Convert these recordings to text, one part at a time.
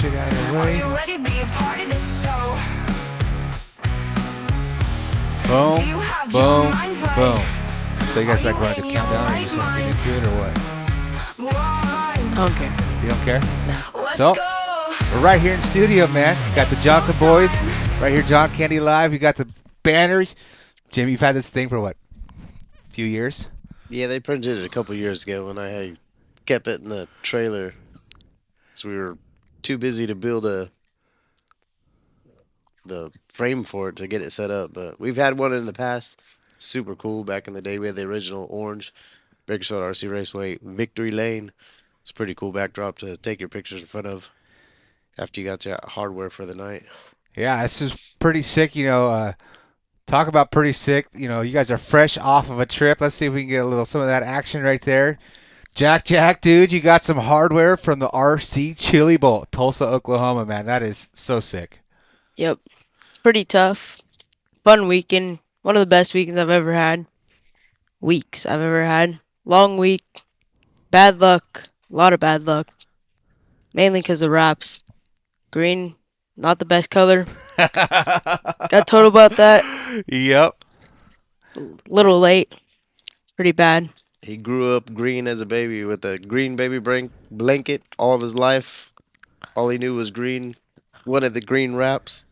shit out of the way. Boom, boom, boom. So you guys like going to countdown, or you just want to get into it, or what? I don't care. You don't care? No. So we're right here in studio, man. Got the Johnson boys right here, John Candy Live. You got the banner. Jimmy, you've had this thing for what? A few years? Yeah, they printed it a couple years ago, and I kept it in the trailer. So we were too busy to build the frame for it to get it set up. But we've had one in the past. Super cool. Back in the day, we had the original orange Bakersfield RC Raceway Victory Lane. It's a pretty cool backdrop to take your pictures in front of after you got your hardware for the night. Yeah, this is pretty sick. You know, talk about pretty sick. You know, you guys are fresh off of a trip. Let's see if we can get some of that action right there. Jack, dude, you got some hardware from the RC Chili Bowl, Tulsa, Oklahoma, man. That is so sick. Yep. Pretty tough. Fun weekend. One of the best weekends I've ever had. Weeks I've ever had. Long week. Bad luck. A lot of bad luck. Mainly because of wraps. Green, not the best color. Got told about that. Yep. Little late. Pretty bad. He grew up green as a baby with a green baby blanket all of his life. All he knew was green. One of the green wraps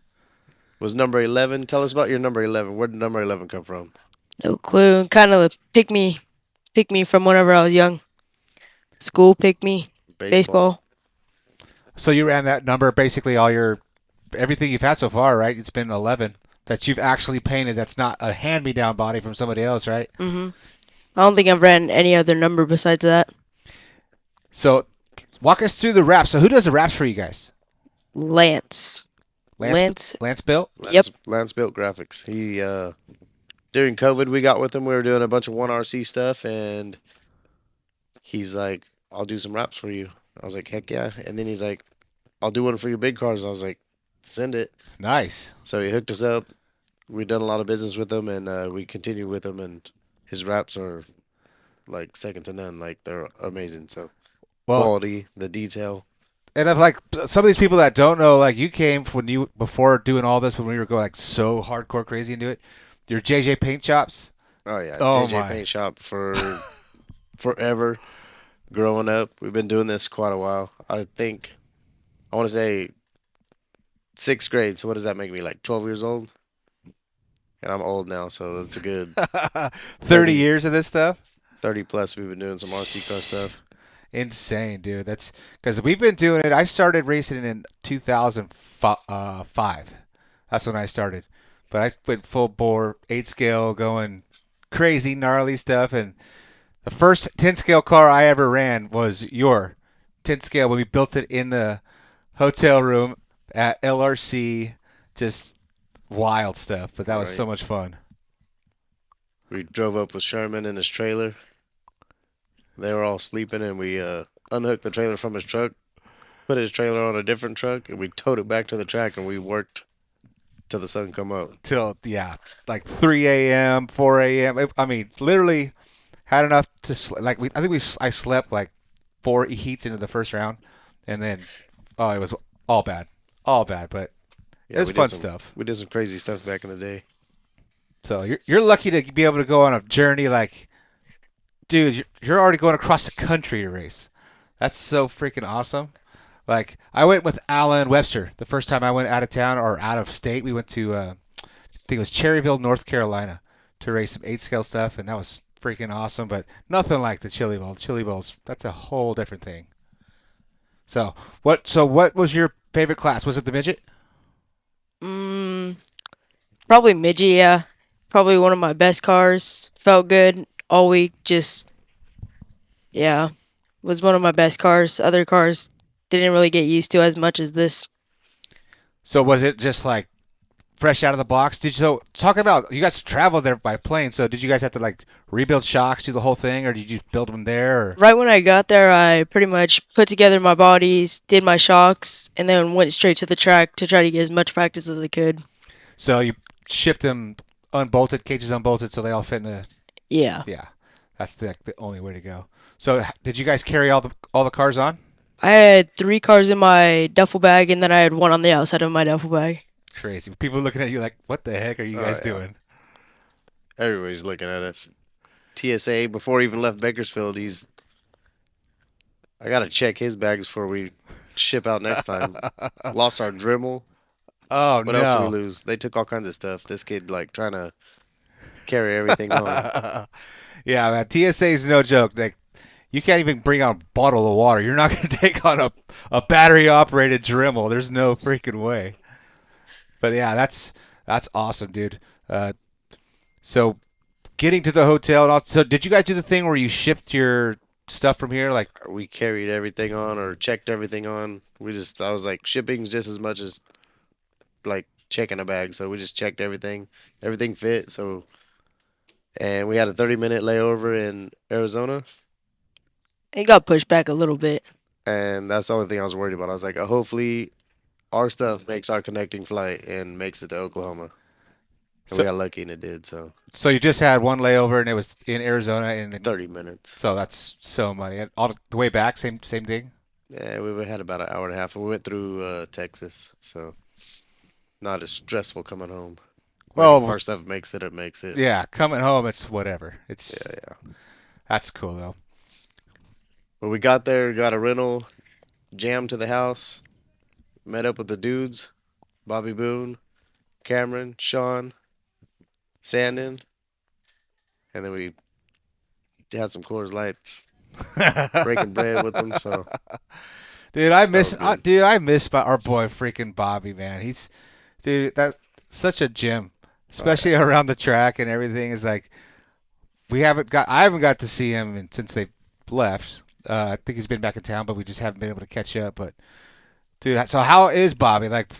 was number 11. Tell us about your number 11. Where did number 11 come from? No clue. Kind of pick me from whenever I was young. School picked me. Baseball. So you ran that number basically everything you've had so far, right? It's been 11 that you've actually painted. That's not a hand-me-down body from somebody else, right? Mm-hmm. I don't think I've ran any other number besides that. So walk us through the wraps. So who does the wraps for you guys? Lance built? Yep. Lance built graphics. He during COVID we got with him. We were doing a bunch of 1RC stuff, and he's like, "I'll do some wraps for you." I was like, "Heck yeah!" And then he's like, "I'll do one for your big cars." I was like, "Send it." Nice. So he hooked us up. We've done a lot of business with him, and we continue with him. And his wraps are like second to none. Like, they're amazing. So quality, the detail. And of like some of these people that don't know, like you came before doing all this when we were going like so hardcore crazy into it. Your JJ Paint Shops. Oh yeah, Oh, JJ my. Paint Shop for forever. Growing up, we've been doing this quite a while. I want to say 6th grade. So what does that make me, like 12 years old? And I'm old now, so that's a good 30 years of this stuff. 30 plus. We've been doing some RC car stuff. Insane, dude. That's because we've been doing it. I started racing in 2005. That's when I started. But I went full bore, 8 scale, going crazy, gnarly stuff. And the first 10 scale car I ever ran was your 10 scale when we built it in the hotel room at LRC. Just wild stuff. But that was so much fun. We drove up with Sherman in his trailer. They were all sleeping, and we unhooked the trailer from his truck, put his trailer on a different truck, and we towed it back to the track, and we worked till the sun come up. Till, yeah, like 3 a.m., 4 a.m. I mean, literally had enough to I slept like 4 heats into the first round, and then, it was all bad, but it was fun stuff. We did some crazy stuff back in the day. So you're lucky to be able to go on a journey like, dude, you're already going across the country to race. That's so freaking awesome. Like, I went with Alan Webster the first time I went out of town or out of state. We went to, I think it was Cherryville, North Carolina, to race some 8 scale stuff, and that was freaking awesome. But nothing like the Chili Bowl. Chili Bowl's, that's a whole different thing. So what was your favorite class? Was it the midget? Probably midget. Yeah. Probably one of my best cars. Felt good all week. Was one of my best cars. Other cars didn't really get used to as much as this. So was it just like fresh out of the box? Talk about, you guys traveled there by plane, so did you guys have to like rebuild shocks, do the whole thing, or did you build them there? Or? Right when I got there, I pretty much put together my bodies, did my shocks, and then went straight to the track to try to get as much practice as I could. So you shipped them unbolted, cages unbolted, so they all fit in the... Yeah. Yeah, that's the only way to go. So did you guys carry all the cars on? I had 3 cars in my duffel bag, and then I had one on the outside of my duffel bag. Crazy. People looking at you like, what the heck are you Oh guys yeah, doing? everybody's looking at us. TSA before he even left Bakersfield, I gotta check his bags before we ship out next time. Lost our Dremel. Oh What else did we no. lose? They took all kinds of stuff. This kid like trying to carry everything on. Yeah, man. TSA is no joke. Like, you can't even bring out a bottle of water. You're not going to take on a battery operated Dremel. There's no freaking way. But yeah, that's awesome, dude. Uh, so getting to the hotel and also, so did you guys do the thing where you shipped your stuff from here? Like, We carried everything on or checked everything on. I was like, shipping's just as much as like checking a bag. So we just checked everything. Everything fit. And we had a 30-minute layover in Arizona. It got pushed back a little bit. And that's the only thing I was worried about. I was like, hopefully our stuff makes our connecting flight and makes it to Oklahoma. And so we got lucky and it did. So so you just had one layover and it was in Arizona, and then 30 minutes. so that's so money. And all the way back, same thing. Yeah, we had about an hour and a half. And we went through Texas. So not as stressful coming home. Like if Well, our stuff makes it, it makes it. yeah, coming home, it's whatever. It's Yeah, yeah. that's cool though. But we got there, got a rental, jammed to the house, met up with the dudes, Bobby Boone, Cameron, Sean, Sandon, and then we had some Coors Lights, breaking bread with them. So Dude, I that miss was good. our boy freaking Bobby, man. Dude, that's such a gem, Oh especially around the track and everything. Is like I haven't got to see him since they left. I think he's been back in town, but we just haven't been able to catch up. But dude, so how is Bobby? Like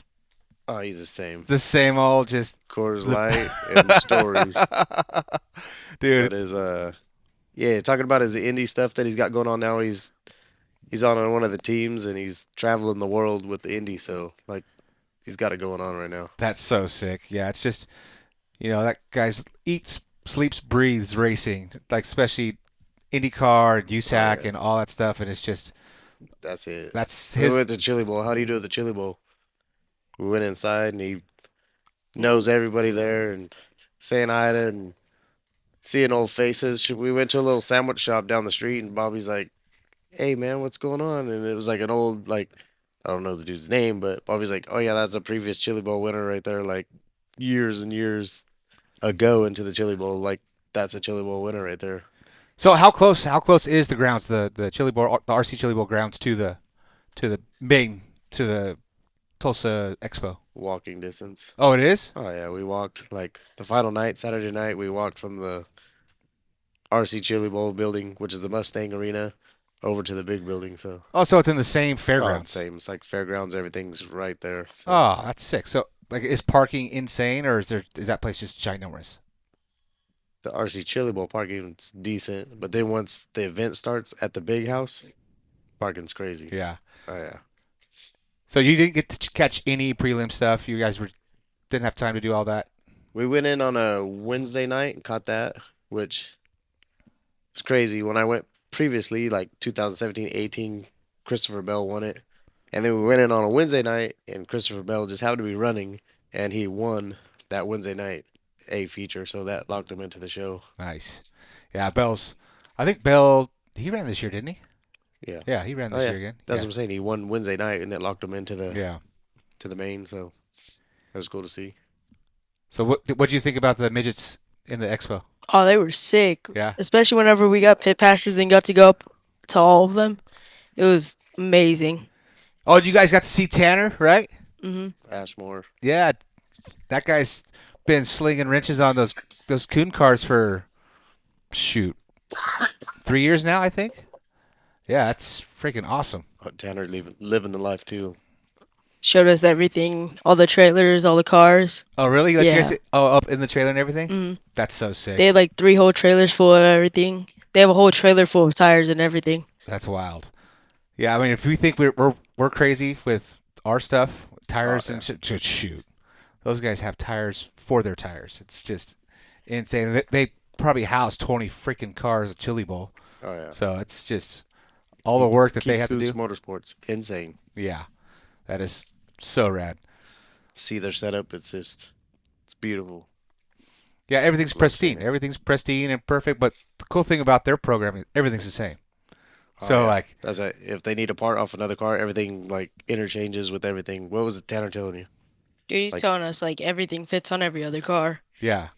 oh, he's the same. the same old, just Coors the Light and stories. But dude. yeah, talking about his indie stuff that he's got going on now. He's on one of the teams and he's traveling the world with the indie. So like he's got it going on right now. That's so sick. Yeah, it's just that guy's eats, sleeps, breathes racing. Like especially IndyCar and Oh USAC yeah, and all that stuff, and it's just that's it. that's We went his. to Chili Bowl. How do you do at the Chili Bowl? We went inside and he knows everybody there and saying hi to and seeing old faces. We went to a little sandwich shop down the street and Bobby's like, "Hey man, what's going on?" And it was like an old like I don't know the dude's name, but Bobby's like, "Oh yeah, that's a previous Chili Bowl winner right there, like years and years ago into the Chili Bowl. Like that's a Chili Bowl winner right there, So how close is the grounds, the Chili Bowl, the RC Chili Bowl grounds to the main to the Tulsa Expo? walking distance." Oh, it is. Oh yeah, we walked like the final night, Saturday night. We walked from the RC Chili Bowl building, which is the Mustang Arena, over to the big building. So Oh, so it's in the same oh, it's fairgrounds. same. It's like fairgrounds. Everything's right there. So Oh, that's sick. So like, is parking insane, or is that place just ginormous? the RC Chili Bowl parking's decent, but then once the event starts at the big house, parking's crazy. Yeah. Oh yeah. So you didn't get to catch any prelim stuff. You guys didn't have time to do all that. We went in on a Wednesday night and caught that, which was crazy. When I went previously, like 2017, 18, Christopher Bell won it. And then we went in on a Wednesday night, and Christopher Bell just happened to be running, and he won that Wednesday night A feature, so that locked him into the show. Nice. Yeah, Bell's. I think Bell he ran this year, didn't he? Yeah. Yeah, he ran Oh this yeah. year again. That's Yeah. what I'm saying. He won Wednesday night, and it locked him into Yeah. the main. So that was cool to see. So what do you think about the midgets in the expo? Oh, they were sick. Yeah. Especially whenever we got pit passes and got to go up to all of them. It was amazing. Oh, you guys got to see Tanner, right? Ashmore. Yeah, that guy's been slinging wrenches on those coon cars for shoot 3 years now, I think. Yeah, that's freaking awesome. Oh, Tanner living the life too. Showed us everything, all the trailers, all the cars. Oh, really? Let you guys Yeah. up in the trailer and everything? That's so sick. They had like 3 whole trailers full of everything. They have a whole trailer full of tires and everything. That's wild. Yeah, I mean, if we think we're crazy with our stuff, Oh tires yeah. and shoot, those guys have tires for their tires. It's just insane. They probably house 20 freaking cars at Chili Bowl, Oh yeah. so it's just all the work that they Keith have to Boots do. Motorsports, insane. Yeah, that is so rad. See their setup, it's beautiful. Yeah, everything's Love seeing pristine. it. Everything's pristine and perfect. But the cool thing about their programming, everything's the same. Oh So yeah, like, that's a, if they need a part off another car, everything like interchanges with everything. What was it Tanner telling you? Dude, he's Like telling us like everything fits on every other car. yeah,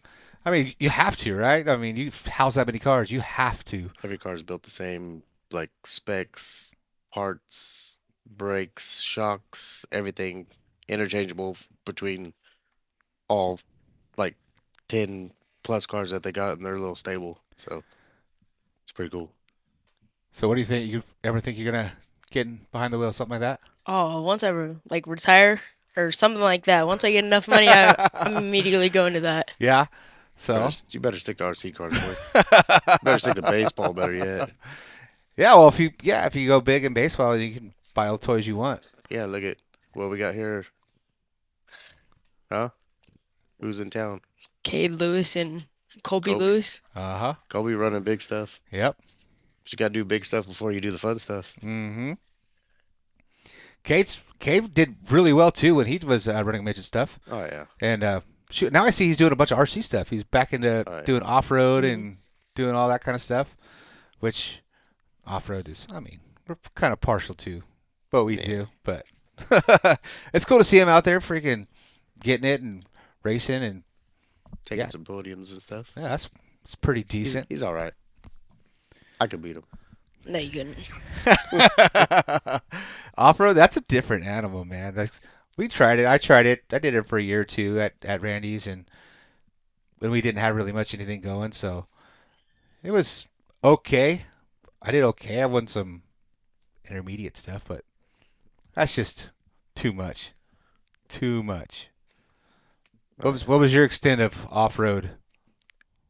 I mean, you have to, right? I mean, you house that many cars, you have to. every car is built the same, like specs, parts, brakes, shocks, everything interchangeable between all like 10 plus cars that they got in their little stable. So it's pretty cool. So what do you think? You ever think you're gonna get behind the wheel, something like Oh, once I like retire or something like that. Once I get enough money, I'm that? immediately going to that. Yeah. Better, So you better stick to RC cars, boy. Better stick to baseball, better yet. yeah, well, if you go big in baseball, you can buy all the toys you want. Yeah, look at what we got here. Huh? Who's in town? Cade Lewis and Colby Kobe. Lewis. Uh-huh. Kobe running big stuff. Yep. But you got to do big stuff before you do the fun stuff. Mm-hmm. Cade did really well too when he was running midget stuff, Oh, yeah. and shoot, now I see he's doing a bunch of RC stuff. He's back into Oh, yeah. doing off road Mhm. and doing all that kind of stuff, which off road is. I mean, we're kind of partial to what we Yeah. do, but it's cool to see him out there freaking getting it and racing, and Taking Yeah. some podiums and stuff. yeah, that's pretty He's, decent. he's all right. I could beat him. No, you couldn't. Off road, that's a different animal, man. We tried it. I tried it. I did it for a year or two at Randy's, and when we didn't have really much anything going, so it was okay. I did okay. I won some intermediate stuff, but that's just too much. Too much. What was your extent of off road?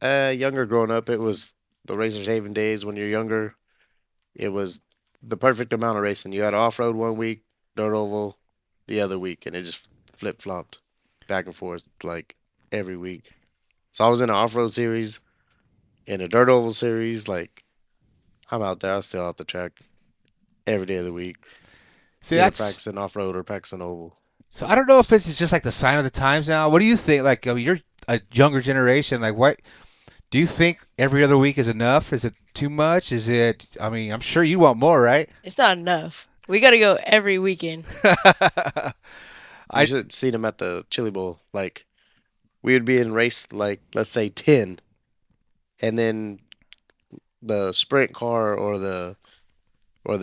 Younger growing up, it was the Racers Haven days when you're younger. It was the perfect amount of racing. You had off road one week, dirt oval the other week, and it just flip flopped back and forth like every week. So I was in an off road series, in a dirt oval series. Like I'm out there, I'm still out the track every day of the week, See, either that's practicing off road or practicing oval. so. I don't know if this is just like the sign of the times now. What do you think? Like, I mean, you're a younger generation. Like, what do you think? Every other week is enough? Is it too much? Is it? I mean, I'm sure you want more, right? It's not enough. We got to go every weekend. You I should have seen him at the Chili Bowl. Like we would be in race like let's say 10, and then the sprint car or the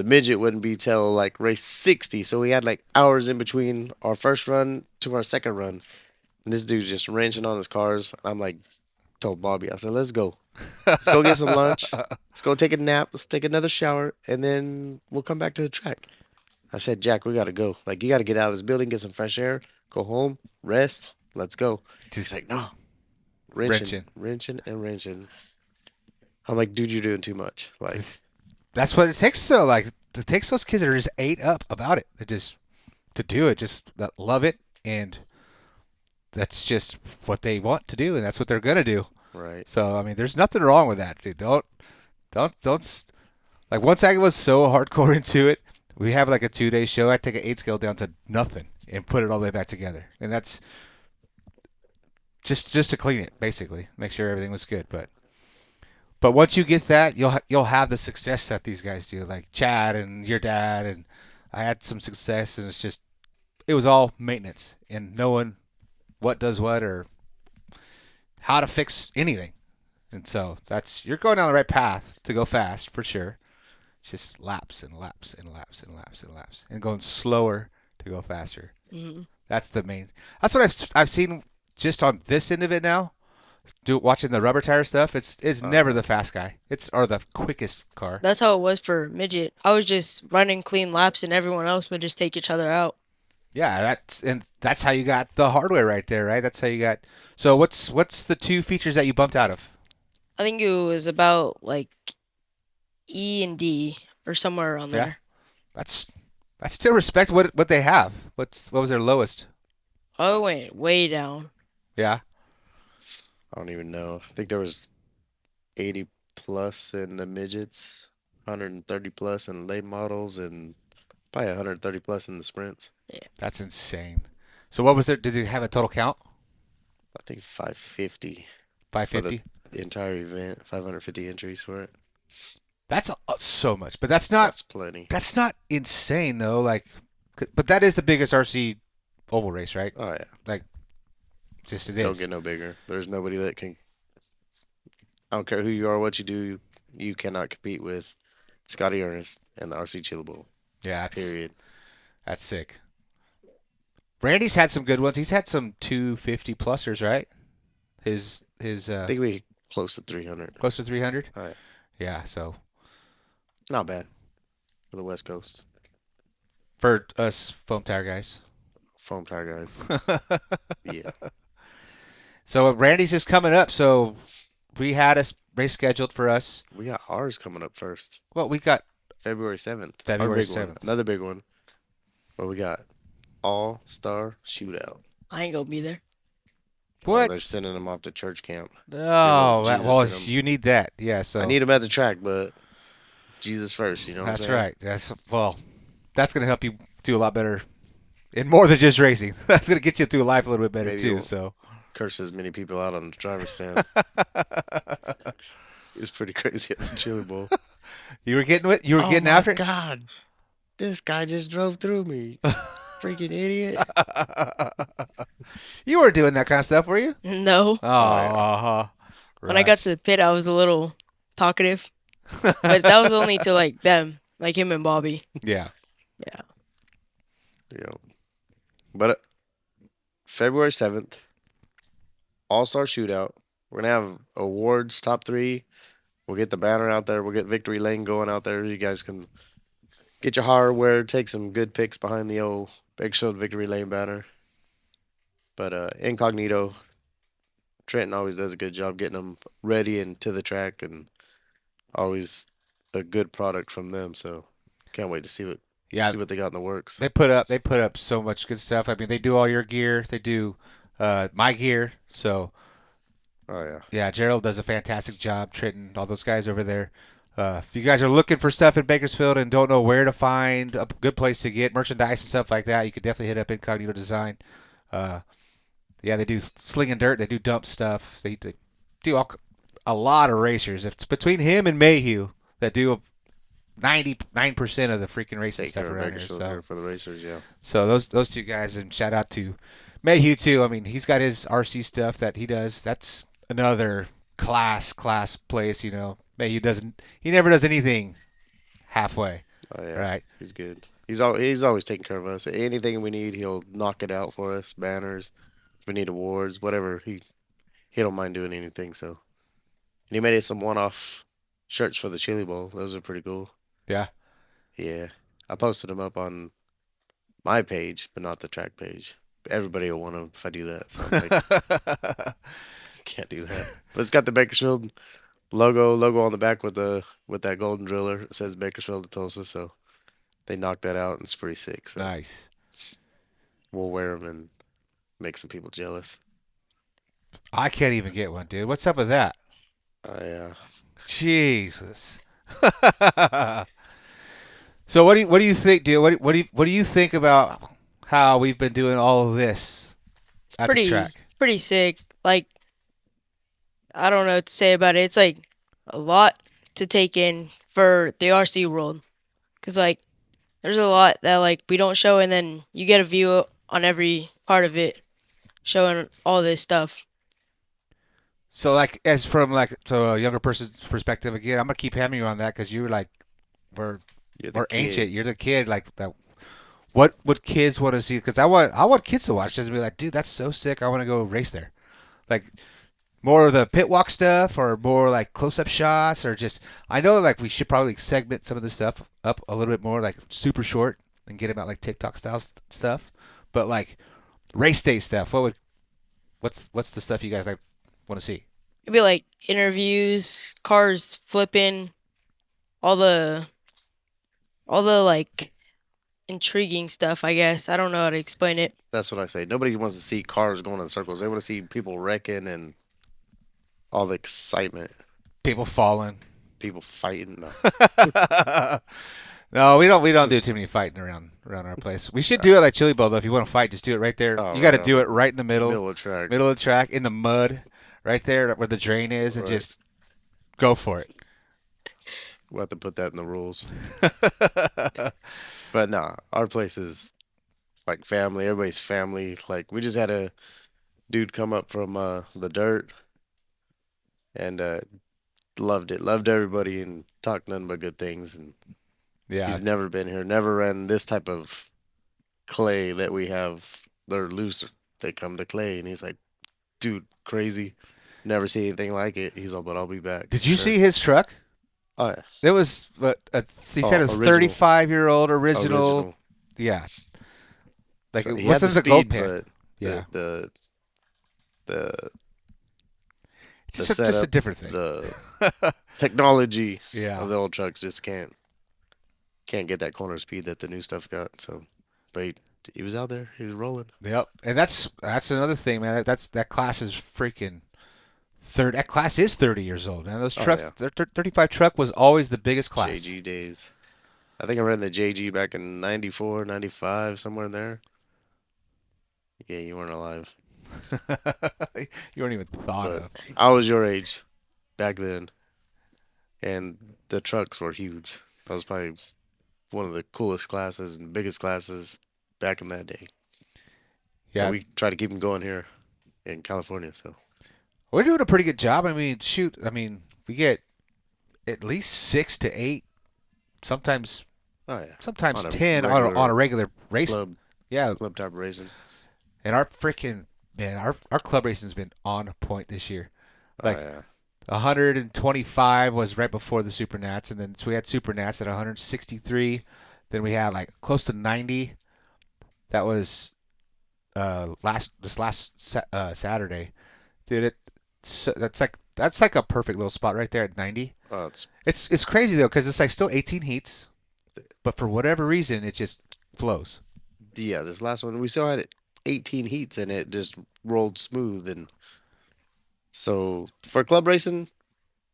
midget wouldn't be till like race 60. So we had like hours in between our first run to our second run. And this dude's just wrenching on his cars. I'm like, told Bobby, I said, let's go. Let's go get some lunch. Let's go take a nap. Let's take another shower. And then we'll come back to the track. I said, Jack, we got to go. Like, you got to get out of this building, get some fresh air, go home, rest. Let's go. He's just like, no. Wrenching. Wrenching and wrenching. I'm like, dude, you're doing too much. Like, that's what it takes. Though, like, it takes those kids that are just ate up about it. They just to do it, just that love it, and that's just what they want to do, and that's what they're gonna do. right. So, I mean, there's nothing wrong with that, dude. Don't. Like, once I was so hardcore into it, we have like a 2-day show. I take an 8 scale down to nothing and put it all the way back together, and that's just to clean it, basically, make sure everything was good. But once you get that, you'll have the success that these guys do, like Chad and your dad, and I had some success, and it was all maintenance and knowing what does what or how to fix anything. And so you're going down the right path to go fast for sure. It's just laps and laps and laps and laps and laps and going slower to go faster. Mhm. That's the main. That's what I've seen just on this end of it now. Watching the rubber tire stuff. It's never the fast guy. Or the quickest car. That's how it was for midget. I was just running clean laps, and everyone else would just take each other out. Yeah, that's how you got the hardware right there, right? That's how you got. So what's the 2 features that you bumped out of? I think it was about like E and D or somewhere around Yeah. there. That's still respect what they have. What was their lowest? Oh, it went way down. Yeah. I don't even know. I think there was 80 plus in the midgets. 130 plus in late models and probably 130 plus in the sprints. That's insane. So what was it? Did it have a total count? I think 550 for the 550. entire event. 550 entries for it. That's so much, but that's not That's plenty. insane though. Like, but that is the biggest RC oval race, right? Oh yeah. Like, just it Don't is. get no bigger. There's nobody that can. I don't care who you are, what you do. You cannot compete with Scotty Ernest and the RC Chili Bowl. Yeah, Period. that's sick. Randy's had some good ones. He's had some 250 plusers, right? His I think we close to 300. close to 300. All right. Yeah, so Not bad for the West Coast. for us foam tire guys. Foam tire guys. Yeah. So Randy's is coming up. So we had a race scheduled for us. We got ours coming up first. Well, we got February 7th. February Our big one. 7th. Another big one. What we got? All-Star Shootout. I ain't gonna be there. what? They're sending them off to church camp. Oh, Jesus well, in 'em. you need that. Yeah, so I need them at the track, but Jesus first, you know what I'm that's saying? right. That's gonna help you do a lot better in more than just racing. That's gonna get you through life a little bit better Maybe too. we'll- So Curse as many people out on the driver's stand. It was pretty crazy at the Chili Bowl. you were getting it. You were getting after it. God, this guy just drove through me. Freaking idiot. You were doing that kind of stuff, were you? No. Oh, yeah. When I got to the pit, I was a little talkative, but that was only to like them, like him and Bobby. yeah. Yeah. Yeah. But February 7th, All-Star Shootout. We're going to have awards, top 3. We'll get the banner out there. We'll get Victory Lane going out there. You guys can get your hardware, take some good pics behind the old Bakersfield Victory Lane banner. But incognito, Trenton always does a good job getting them ready and to the track, and always a good product from them. So can't wait to see what they got in the works. They put up so much good stuff. I mean, they do all your gear. They do my gear. So Oh yeah. yeah, Gerald does a fantastic job. Trenton, all those guys over there. If you guys are looking for stuff in Bakersfield and don't know where to find a good place to get merchandise and stuff like that, you could definitely hit up Incognito Design. Yeah, they do sling and dirt. They do dump stuff. They do a lot of racers. It's between him and Mayhew that do 99% of the freaking racing Take stuff care of around here. Bakersfield So, here for the racers, yeah. so those two guys, and shout out to Mayhew too. I mean, he's got his RC stuff that he does. That's another class place. You know, Mayhew he never does anything halfway. Oh yeah. Right. He's good. He's always taking care of us. Anything we need, he'll knock it out for us. Banners, if we need awards, whatever. He don't mind doing anything. So, and he made us some one-off shirts for the Chili Bowl. Those are pretty cool. Yeah. Yeah, I posted them up on my page, but not the track page. Everybody will want them if I do that. So I'm like, can't do that. But it's got the Bakersfield logo on the back with that golden driller. It says Bakersfield to Tulsa, so they knocked that out, and it's pretty sick. So Nice. we'll wear them and make some people jealous. I can't even get one, dude. What's up with that? Yeah. Jesus. So what do you think, dude? What do you think about how we've been doing all of this It's at the track? pretty sick. Like, I don't know what to say about it. It's like a lot to take in for the RC world, cause like there's a lot that like we don't show, and then you get a view on every part of it, showing all this stuff. So like as from like to a younger person's perspective again, I'm gonna keep hammering you on that because you're like we're You're the kid. ancient. You're the kid like that. What would kids want to see? Because I want kids to watch this and be like, dude, that's so sick. I want to go race there. Like more of the pit walk stuff, or more like close up shots, or just I know like we should probably segment some of this stuff up a little bit more, like super short, and get about like TikTok style stuff. But like race day stuff, what's the stuff you guys like want to see? It'd be like interviews, cars flipping, all the like intriguing stuff, I guess. I don't know how to explain it. That's what I say. Nobody wants to see cars going in circles. They want to see people wrecking and all the excitement. People falling. people fighting. No. No, we don't do too many fighting around our place. We should do it like Chili Bowl though. If you want to fight, just do it right there. Oh, You got to right do on it right in the middle of track. middle of the track in the mud, right there where the drain is, and Right. just go for it. We'll have to put that in the rules. But no, our place is like family. Everybody's family. Like we just had a dude come up from the dirt and loved it. Loved everybody and talked nothing but good things. And Yeah, he's never been here. Never ran this type of clay that we have. They're loose. They come to clay, and he's like, dude, crazy. Never see anything like it. He's all, but I'll be back. did you Sure. see his truck? Oh yeah. It was what he said it was Original. 35-year-old original. Original. Yeah, like So it he had the wasn't a gold speed, pan. but Yeah, the just a setup, different thing. the technology Yeah. of the old trucks just can't get that corner speed that the new stuff got. So, but he was out there. He was rolling. Yep, and that's another thing, man. That class is freaking third. That class is 30 years old, man. Those Oh, trucks, yeah. their 35 truck was always the biggest class. JG days. I think I ran the JG back in 94, 95, somewhere in there. Yeah, you weren't alive. You weren't even thought But of. I was your age back then. And the trucks were huge. That was probably one of the coolest classes and biggest classes back in that day. Yeah, And we try to keep them going here in California. So we're doing a pretty good job. I mean, shoot, we get at least 6 to 8, sometimes oh yeah, sometimes On a 10 regular on a regular race. club Yeah, type of racing. and our freaking man, our club racing's been on point this year. Like oh yeah, 125 was right before the Super Nats, and then so we had Super Nats at 163. Then we had like close to 90. That was last Saturday, dude. That's like a perfect little spot right there at 90. oh, It's crazy though because it's like still 18 heats, but for whatever reason it just flows. this last one we still had 18 heats and it just rolled smooth. And so for club racing,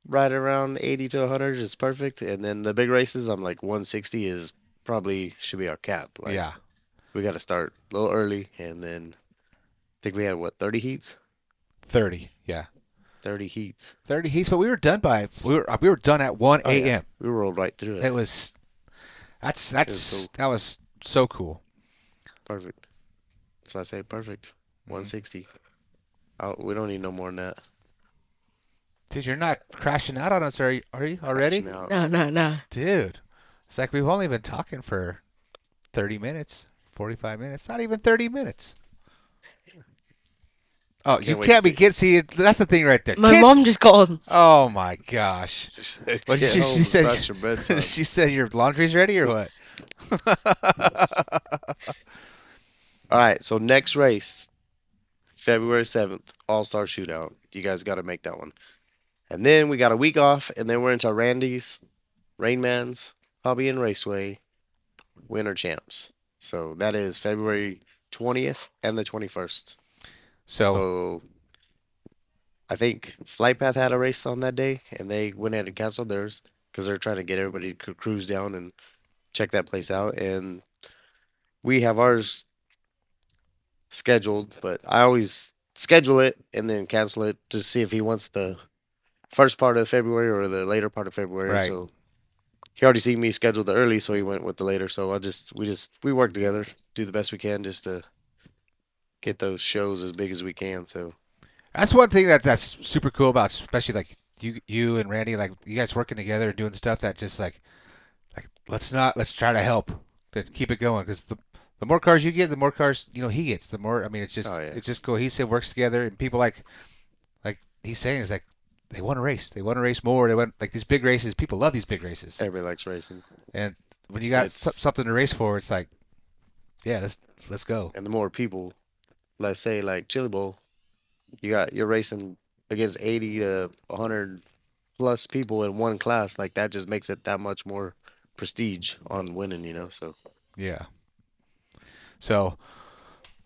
right around 80 to 100 is perfect. And then the big races, I'm like 160 is probably should be our cap. Like, Yeah, we got to start a little early, and then I think we had 30 heats. 30. Yeah, 30 heats. 30 heats, but we were done we were done at 1 Oh, yeah. a.m. We rolled right through it. It was was cool. that was so cool. Perfect. That's why I say perfect. Mm-hmm. 160. We don't need no more than that. Dude, you're not crashing out on us, are you already? Crashing out. No. Dude, it's like we've only been talking for 30 minutes, 45 minutes, not even 30 minutes. Oh, Can't you wait can't to be kids. See, that's the thing right there. My Kids- mom just called. Oh my gosh. What Get she home, said? it's your bedtime. She said your laundry's ready or what? All right, so next race, February 7th, All-Star Shootout. You guys got to make that one. And then we got a week off, and then we're into Randy's, Rainman's, Hobby and Raceway, Winter Champs. So that is February 20th and the 21st. So So I think Flight Path had a race on that day, and they went ahead and canceled theirs because they're trying to get everybody to cruise down and check that place out. And we have ours scheduled, but I always schedule it and then cancel it to see if he wants the first part of February or the later part of February. Right. So he already seen me schedule the early, so he went with the later. So we work together, do the best we can just to get those shows as big as we can. So that's one thing that's super cool about, especially like you and Randy, like you guys working together and doing stuff that just like let's try to help to keep it going because the more cars you get, the more cars he gets. The more it's just Oh, yeah. it's just cohesive, works together, and people like he's saying is like they want to race, more. They want like these big races. People love these big races, everybody likes racing. and when you got It's- something to race for, it's like yeah, let's go. And the more people, let's say like Chili Bowl, you're racing against 80 to 100 plus people in one class. Like that just makes it that much more prestige on winning. So Yeah. So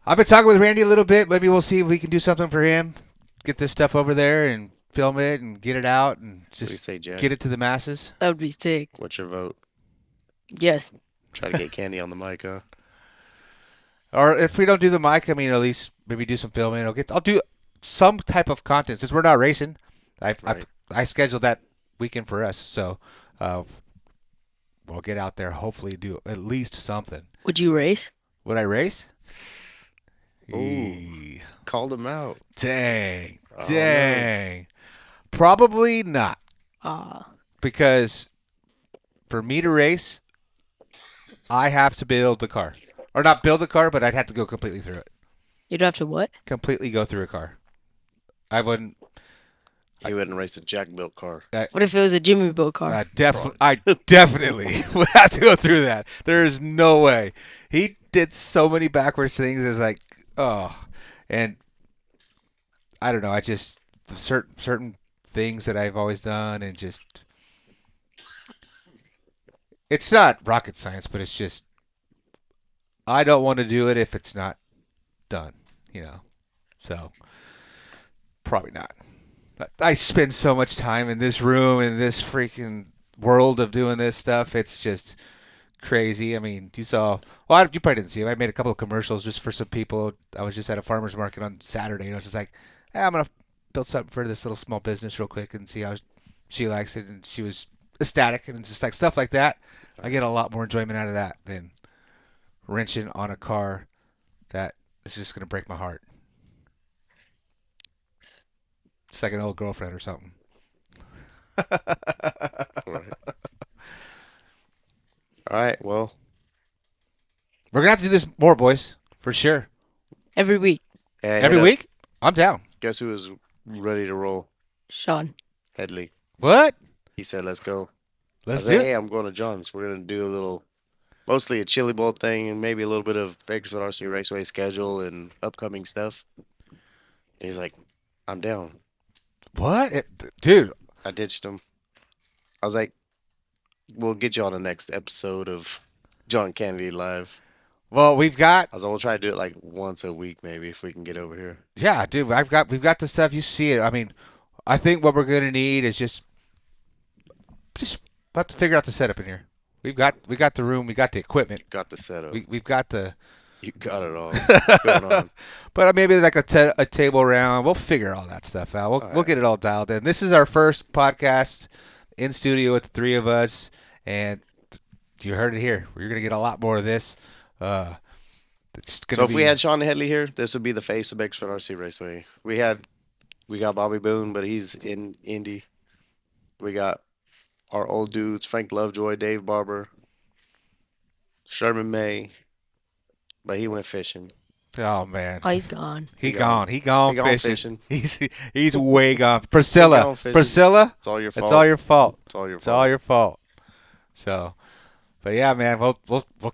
I've been talking with Randy a little bit. Maybe we'll see if we can do something for him. Get this stuff over there and film it and get it out and What do you just say, Jack? get it to the masses. That would be sick. What's your vote? Yes. Try to get Candy on the mic, huh? Or if we don't do the mic, I mean, at least maybe do some filming. I'll do some type of content since we're not racing. I scheduled that weekend for us, so we'll get out there. Hopefully, do at least something. Would you race? Would I race? Ooh. Eee. Called him out. Dang. Oh, Dang. Probably not. Because for me to race, I have to build the car. Or not build the car, but I'd have to go completely through it. You'd have to what? Completely go through a car. I wouldn't. He wouldn't race a Jack-built car. What if it was a Jimmy built car? I definitely would have to go through that. There is no way. He did so many backwards things. It's like, oh. And I don't know. I just, certain things that I've always done and just, it's not rocket science, but it's just, I don't want to do it if it's not done, So, probably not. I spend so much time in this room, in this freaking world of doing this stuff. It's just crazy. I mean, you probably didn't see it. I made a couple of commercials just for some people. I was just at a farmer's market on Saturday, and I was just like, hey, I'm going to build something for this little small business real quick and see how she likes it. And she was ecstatic, and it's just like stuff like that. I get a lot more enjoyment out of that than wrenching on a car that is just going to break my heart. It's like an old girlfriend or something. Right. All right, well. We're going to have to do this more, boys, for sure. Every week. Hey, Every week? I'm down. Guess who is ready to roll? Sean. Headley. What? He said, let's go. Let's I do said, it. hey, I'm going to John's. We're going to do a little, mostly a chili bowl thing and maybe a little bit of Bakersfield RC Raceway schedule and upcoming stuff. And he's like, I'm down. What? Dude. I ditched him. I was like, we'll get you on the next episode of John Kennedy Live. Well, we've got. I was like, we'll try to do it like once a week maybe if we can get over here. Yeah, dude. We've got the stuff. You see it. I mean, I think what we're gonna need is just have to figure out the setup in here. We got the room. We got the equipment. Got the setup. We've got the. You got it all going on. But maybe like a table around. We'll figure all that stuff out. We'll get it all dialed in. This is our first podcast in studio with the three of us, and you heard it here. We're gonna get a lot more of this. So if we had Sean Headley here, this would be the face of Bakersfield RC Raceway. We got Bobby Boone, but he's in Indy. We got our old dudes, Frank Lovejoy, Dave Barber, Sherman May, but he went fishing. Oh man. Oh, he's gone. He gone fishing. He's way gone. Priscilla. Priscilla. It's all your fault. It's all your fault. It's all your It's fault. all your fault. So, but yeah, man, we'll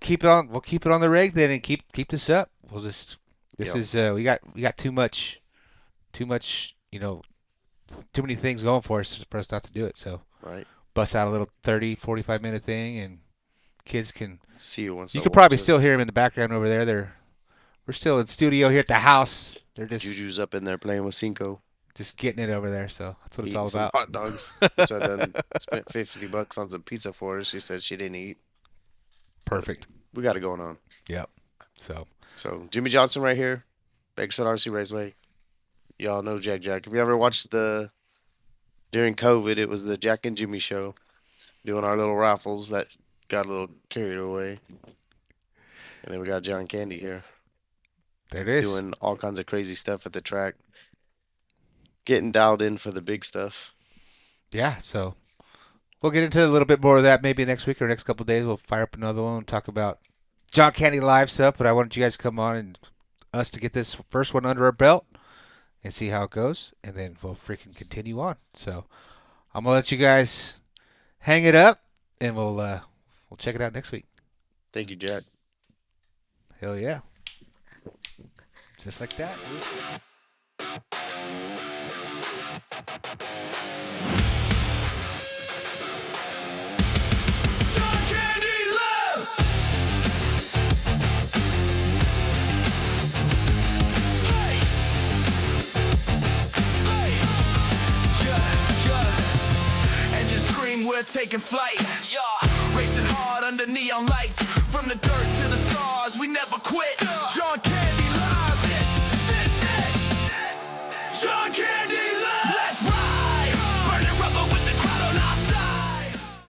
keep it on. We'll keep it on the rig then, and keep this up. We'll just is we got too much, too many things going for us not to do it. So Right. bust out a little 30, 45-minute thing, and kids can See you once. You could probably still hear them in the background over there. We're still in studio here at the house. They're just Juju's up in there playing with Cinco. just getting it over there. So that's what it's Eating all some about. hot dogs. Which I done spent $50 on some pizza for her. She said she didn't eat. Perfect. We got it going on. Yep. So Jimmy Johnson right here, Bakersfield RC Raceway. Y'all know Jack. If you ever watched during COVID, it was the Jack and Jimmy show, doing our little raffles that got a little carried away. And then we got John Candy here, there it is. doing all kinds of crazy stuff at the track, getting dialed in for the big stuff. Yeah. So we'll get into a little bit more of that maybe next week or next couple of days. We'll fire up another one and talk about John Candy Live stuff. But I wanted you guys to come on and us to get this first one under our belt and see how it goes, and then we'll freaking continue on. So I'm gonna let you guys hang it up, and we'll check it out next week. Thank you, Jack. Hell yeah. Just like that. we're taking flight. Yeah, racing hard under neon lights. From the dirt to the stars, we never quit. John